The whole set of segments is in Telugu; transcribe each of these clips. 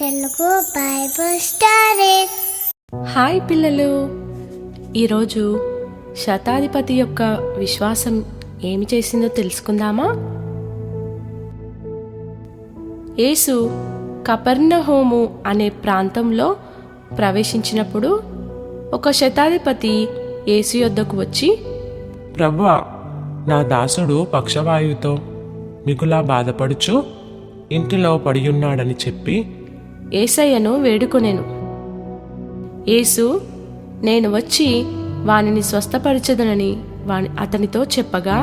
Telugu Bible stories. హాయ్ పిల్లలు, ఈరోజు శతాధిపతి యొక్క విశ్వాసం ఏమి చేసిందో తెలుసుకుందామా? యేసు కపెర్నహూము అనే ప్రాంతంలో ప్రవేశించినప్పుడు ఒక శతాధిపతి యేసు యొద్దకు వచ్చి, ప్రభువా, నా దాసుడు పక్షవాయువుతో మిగులా బాధపడుచు ఇంటిలో పడియున్నాడని చెప్పి యేసయ్యను వేడుకొనెను. యేసు, నేను వచ్చి వానిని స్వస్థపరచదనని అతనితో చెప్పగా,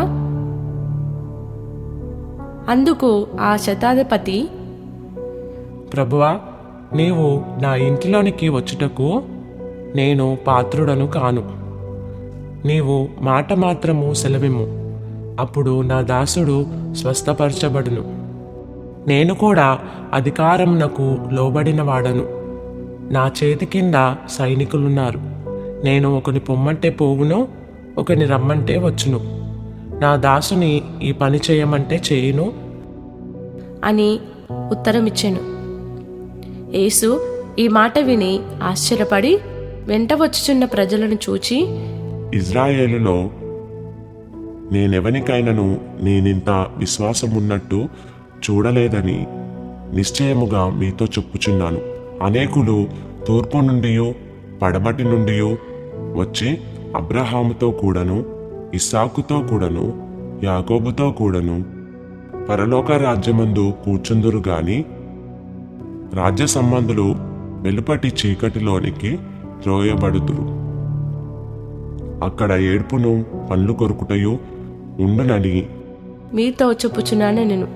అందుకు ఆ శతాధిపతి, ప్రభువా, నీవు నా ఇంటిలోనికి వచ్చుటకు నేను పాత్రుడను కాను. నీవు మాట మాత్రము సెలవిమ్ము, అప్పుడు నా దాసుడు స్వస్థపరచబడును. నేను కూడా అధికారమునకు లోబడిన వాడను. నా చేతి కింద సైనికులున్నారు. నేను ఒకని పొమ్మంటే పోవును, ఒకని రమ్మంటే వచ్చును. నా దాసుని ఈ పని చేయమంటే చేయును అని ఉత్తరమిచ్చెను. యేసు ఈ మాట విని ఆశ్చర్యపడి వెంట వచ్చుచున్న ప్రజలను చూచి, ఇజ్రాయేలులో నేనెవనికైనను నేనింత విశ్వాసమున్నట్టు చూడలేదని నిశ్చయముగా మీతో చెప్పుచున్నాను. అనేకులు తూర్పు నుండి పడమటి నుండి వచ్చి అబ్రహాముతో కూడాను, ఇస్సాకుతో కూడాను, యాకోబుతో కూడాను పరలోక రాజ్యమందు కూర్చుందురు గాని రాజ్య సంబంధులు వెలుపటి చీకటిలోనికి త్రోయబడుదురు. అక్కడ ఏడ్పును పండ్లు కొరుకుటయు ఉండునని మీతో చెప్పుచున్నాను నేను.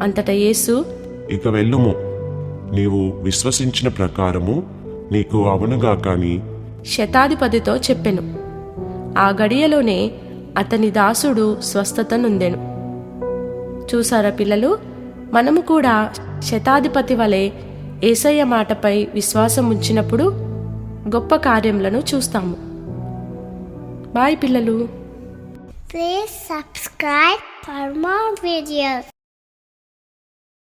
అంతటా యేసు, ఇక వెళ్ళుము, నీవు విశ్వసించిన ప్రకారము నీకు అవునుగా కాని శతాధిపతితో చెప్పెను. ఆ గడియలోనే అతని దాసుడు స్వస్థత నొందెను. చూసారా పిల్లలు, మనము కూడా శతాధిపతి వలె యేసయ్య మాటపై విశ్వాసం ఉంచినప్పుడు గొప్ప కార్యములను చూస్తాము. బాయ్ పిల్లలు. Please subscribe for more videos.